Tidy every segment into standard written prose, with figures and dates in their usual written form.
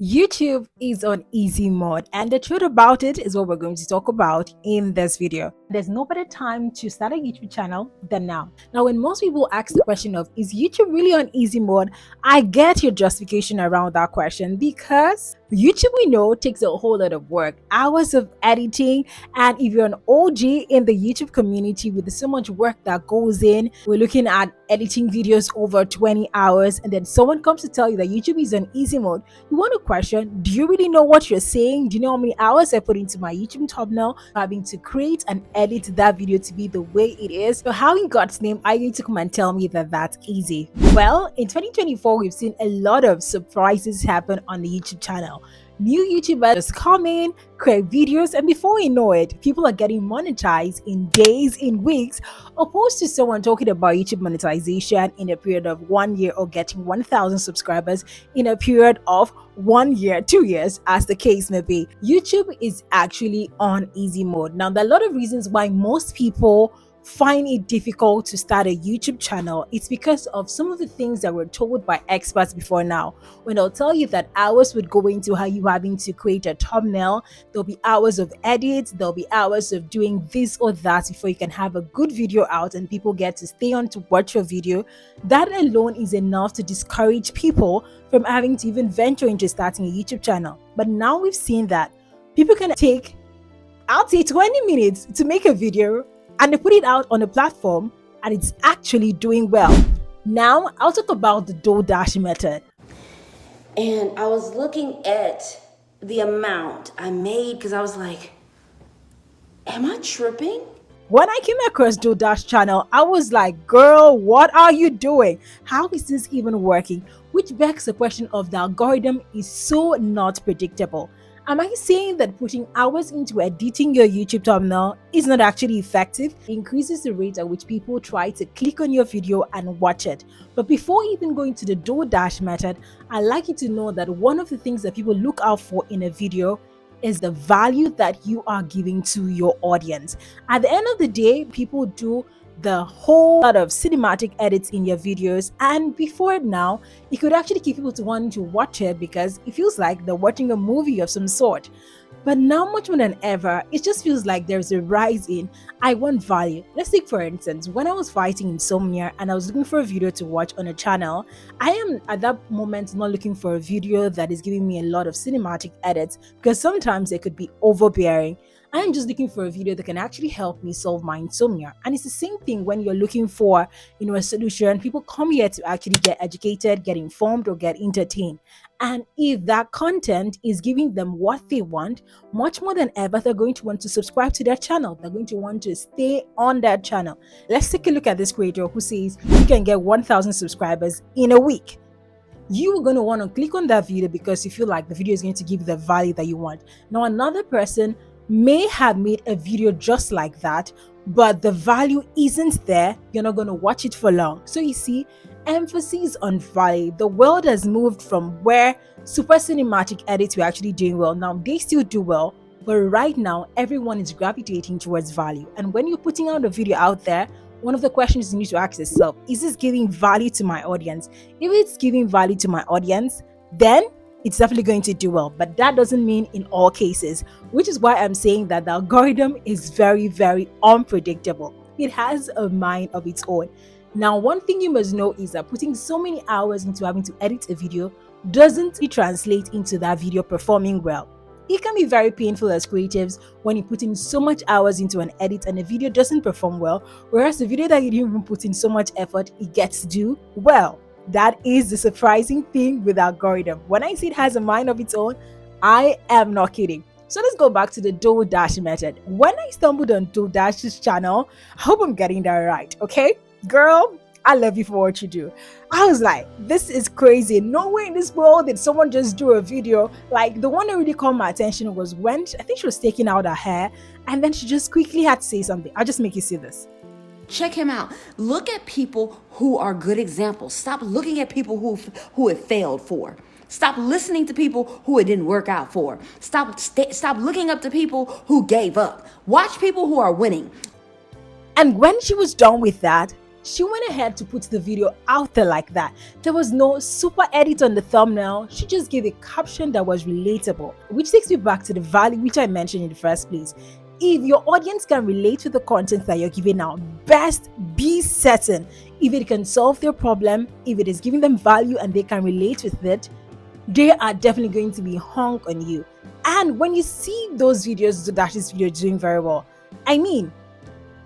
YouTube is on easy mode, and the truth about it is what we're going to talk about in this video. There's no better time to start a YouTube channel than now. Now, when most people ask the question of is YouTube really on easy mode, I get your justification around that question because YouTube, we know, takes a whole lot of work, hours of editing, and if you're an OG in the YouTube community with so much work that goes in, we're looking at editing videos over 20 hours, and then someone comes to tell you that YouTube is on easy mode. You want to question, do you really know what you're saying? Do you know how many hours I put into my YouTube thumbnail, having to create and edit that video to be the way it is? So how in God's name are you going to come and tell me that that's easy? Well, in 2024, we've seen a lot of surprises happen on the YouTube channel. New YouTubers just come in, create videos, and before you know it, people are getting monetized in days, in weeks, opposed to someone talking about YouTube monetization in a period of 1 year or getting 1,000 subscribers in a period of 1 year, 2 years, as the case may be. YouTube is actually on easy mode. Now, there are a lot of reasons why most people find it difficult to start a YouTube channel. It's because of some of the things that were told by experts before now. When they'll tell you that hours would go into how you having to create a thumbnail, there'll be hours of edits, there'll be hours of doing this or that before you can have a good video out and people get to stay on to watch your video. That alone is enough to discourage people from having to even venture into starting a YouTube channel. But now we've seen that people can take, I'll say, 20 minutes to make a video and they put it out on a platform and it's actually doing well. Now, I'll talk about the DoorDash method. And I was looking at the amount I made because I was like, am I tripping? When I came across DoorDash channel, I was like, girl, what are you doing? How is this even working? Which begs the question of the algorithm is so not predictable. Am I saying that putting hours into editing your YouTube thumbnail is not actually effective? It increases the rate at which people try to click on your video and watch it. But before even going to the DoorDash method, I'd like you to know that one of the things that people look out for in a video is the value that you are giving to your audience. At the end of the day, people do the whole lot of cinematic edits in your videos, and before now it could actually keep people to wanting to watch it because it feels like they're watching a movie of some sort. But now, much more than ever, it just feels like there's a rise in I want value. Let's take, for instance, when I was fighting insomnia and I was looking for a video to watch on a channel, I am at that moment not looking for a video that is giving me a lot of cinematic edits because sometimes they could be overbearing. I am just looking for a video that can actually help me solve my insomnia. And it's the same thing when you're looking for, a solution. People come here to actually get educated, get informed, or get entertained. And if that content is giving them what they want, much more than ever, they're going to want to subscribe to their channel. They're going to want to stay on that channel. Let's take a look at this creator who says you can get 1,000 subscribers in a week. You are going to want to click on that video because you feel like the video is going to give you the value that you want. Now, another person may have made a video just like that, but the value isn't there. You're not going to watch it for long. So you see, emphasis on value. The world has moved from where super cinematic edits were actually doing well. Now they still do well, but right now everyone is gravitating towards value. And when you're putting out a video out there, one of the questions you need to ask yourself, is this giving value to my audience? If it's giving value to my audience, then it's definitely going to do well. But that doesn't mean in all cases, which is why I'm saying that the algorithm is very, very unpredictable. It has a mind of its own. Now, one thing you must know is that putting so many hours into having to edit a video doesn't translate into that video performing well. It can be very painful as creatives when you put in so much hours into an edit and a video doesn't perform well, whereas the video that you didn't even put in so much effort, it gets to do well. That is the surprising thing with algorithm. When I say it has a mind of its own, I am not kidding. So let's go back to the DoorDash method. When I stumbled on DoorDash's channel, I hope I'm getting that right, okay? Girl, I love you for what you do. I was like, this is crazy. No way in this world did someone just do a video. Like, the one that really caught my attention was when I think she was taking out her hair and then she just quickly had to say something. I'll just make you see this. Check him out. Look at people who are good examples. Stop looking at people who it failed for. Stop listening to people who it didn't work out for. Stop looking up to people who gave up. Watch people who are winning. And when she was done with that, She went ahead to put the video out there like that. There was no super edit on the thumbnail. She just gave a caption that was relatable, which takes me back to the value which I mentioned in the first place. If your audience can relate to the content that you're giving out, best be certain if it can solve their problem, if it is giving them value and they can relate with it, they are definitely going to be hung on you. And when you see those videos, Dash's video doing very well, I mean,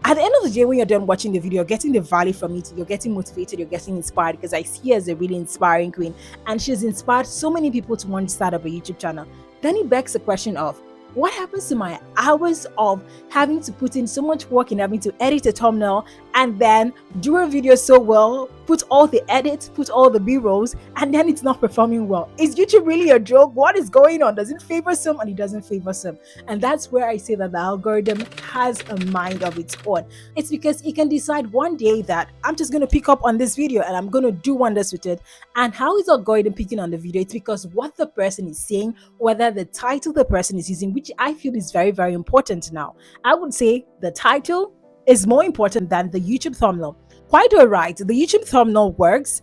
at the end of the day, when you're done watching the video, you're getting the value from it, you're getting motivated, you're getting inspired, because I see her as a really inspiring queen and she's inspired so many people to want to start up a YouTube channel. Then it begs the question of, what happens to my hours of having to put in so much work in having to edit a thumbnail and then do a video so well, put all the edits, put all the B-rolls, and then it's not performing well? Is YouTube really a joke? What is going on? Does it favor some and it doesn't favor some? And that's where I say that the algorithm has a mind of its own. It's because it can decide one day that I'm just going to pick up on this video and I'm going to do wonders with it. And how is the algorithm picking on the video? It's because what the person is saying, whether the title the person is using, which I feel is very, very important now. I would say the title is more important than the YouTube thumbnail. Quite all right, the YouTube thumbnail works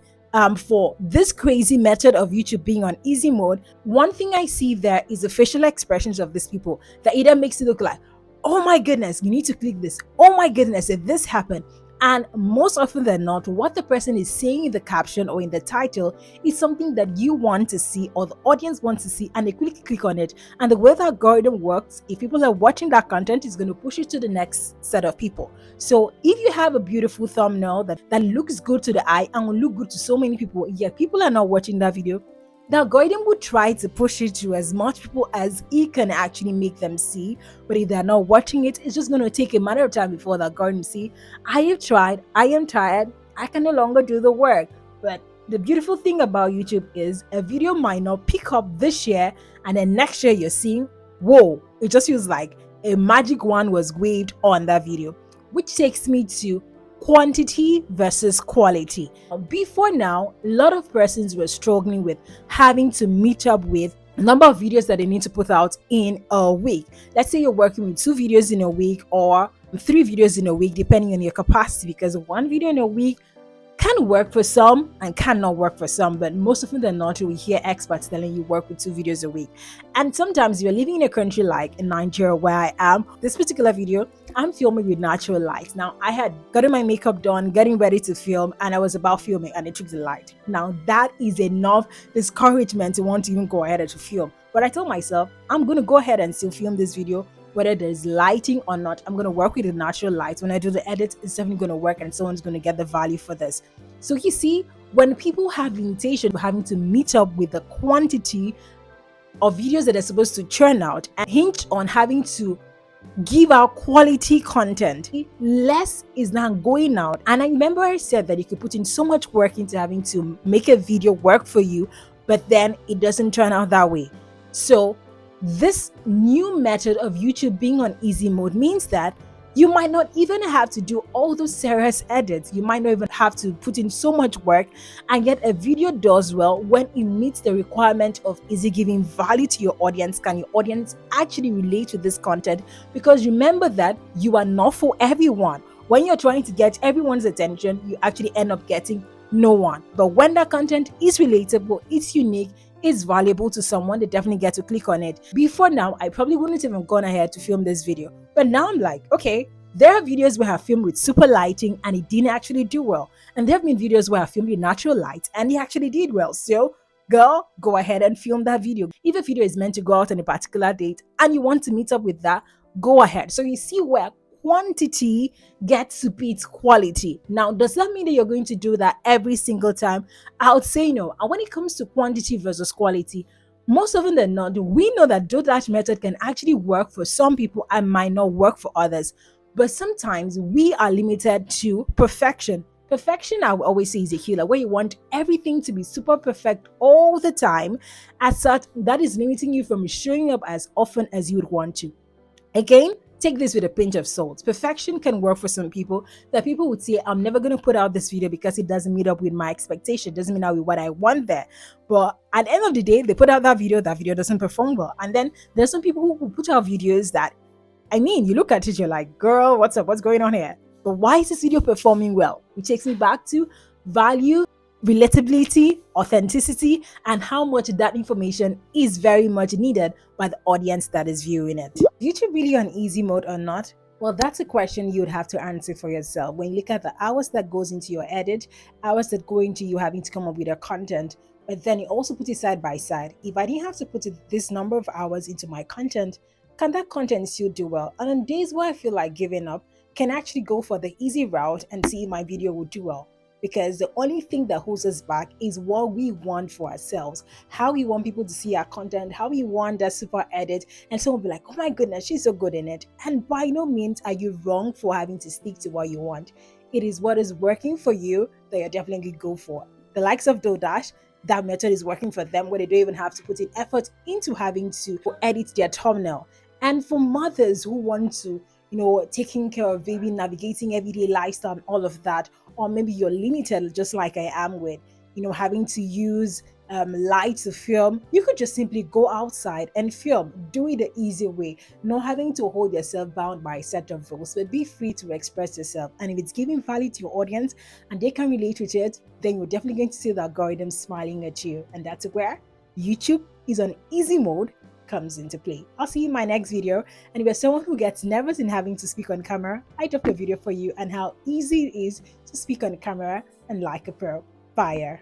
for this crazy method of YouTube being on easy mode. One thing I see there is the facial expressions of these people that either makes it look like, oh my goodness, you need to click this. Oh my goodness, if this happened. And most often than not, what the person is saying in the caption or in the title is something that you want to see or the audience wants to see, and they quickly click on it. And the way the algorithm works, if people are watching that content, it's going to push it to the next set of people. So if you have a beautiful thumbnail that looks good to the eye and will look good to so many people, yet people are not watching that video, the algorithm would try to push it to as much people as it can actually make them see. But if they're not watching it, it's just going to take a matter of time before the algorithm see, I have tried, I am tired, I can no longer do the work. But the beautiful thing about YouTube is a video might not pick up this year and then next year you're seeing, whoa, it just feels like a magic wand was waved on that video. Which takes me to quantity versus quality. Before now, a lot of persons were struggling with having to meet up with a number of videos that they need to put out in a week. Let's say you're working with 2 videos in a week or 3 videos in a week, depending on your capacity, because 1 video in a week can work for some and cannot work for some. But most often than not, we hear experts telling you work with 2 videos a week. And sometimes you're living in a country like in Nigeria, where I am. This particular video, I'm filming with natural light. Now, I had gotten my makeup done, getting ready to film, and I was about filming and it took the light. Now, that is enough discouragement to want to even go ahead and to film. But I told myself, I'm going to go ahead and still film this video, whether there's lighting or not. I'm going to work with the natural light. When I do the edit, it's definitely going to work and someone's going to get the value for this. So you see, when people have limitation of having to meet up with the quantity of videos that they're supposed to churn out and hinge on having to give out quality content, less is now going out. And I remember I said that you could put in so much work into having to make a video work for you, but then it doesn't turn out that way. So this new method of YouTube being on easy mode means that you might not even have to do all those serious edits. You might not even have to put in so much work, and yet a video does well when it meets the requirement of is it giving value to your audience? Can your audience actually relate to this content? Because remember that you are not for everyone. When you're trying to get everyone's attention, you actually end up getting no one. But when that content is relatable, it's unique, is valuable to someone, they definitely get to click on it. Before now, I probably wouldn't have even gone ahead to film this video. But now I'm like, okay, there are videos where I filmed with super lighting and it didn't actually do well. And there have been videos where I filmed with natural light and it actually did well. So girl, go ahead and film that video. If a video is meant to go out on a particular date and you want to meet up with that, go ahead. So you see where quantity gets to beat quality. Now, does that mean that you're going to do that every single time? I would say no. And when it comes to quantity versus quality, most often than not, we know that DoorDash method can actually work for some people and might not work for others. But sometimes we are limited to perfection. Perfection, I would always say, is a healer, where you want everything to be super perfect all the time. As such, that is limiting you from showing up as often as you would want to. Again, take this with a pinch of salt. Perfection can work for some people, that people would say, I'm never going to put out this video because it doesn't meet up with my expectation. It doesn't meet up with what I want there. But at the end of the day, they put out that video doesn't perform well. And then there's some people who put out videos that, I mean, you look at it, you're like, girl, what's up? What's going on here? But why is this video performing well? It takes me back to value, relatability, authenticity, and how much that information is very much needed by the audience that is viewing it. Is YouTube really on easy mode or not? Well, that's a question you would have to answer for yourself. When you look at the hours that goes into your edit, hours that go into you having to come up with your content, but then you also put it side by side. If I didn't have to put this number of hours into my content, can that content still do well? And on days where I feel like giving up, can actually go for the easy route and see if my video will do well. Because the only thing that holds us back is what we want for ourselves, how we want people to see our content, how we want that super edit, and someone will be like, oh my goodness, she's so good in it. And by no means are you wrong for having to stick to what you want. It is what is working for you that you're definitely go for. The likes of DoorDash, that method is working for them where they don't even have to put in effort into having to edit their thumbnail. And for mothers who want to, taking care of baby, navigating everyday lifestyle and all of that, or maybe you're limited just like I am with, having to use light to film, you could just simply go outside and film. Do it the easy way, not having to hold yourself bound by a set of rules, but be free to express yourself. And if it's giving value to your audience and they can relate with it, then you're definitely going to see the algorithm smiling at you. And that's where YouTube is on easy mode comes into play. I'll see you in my next video. And if you're someone who gets nervous in having to speak on camera, I dropped a video for you on how easy it is to speak on camera and like a pro. Fire.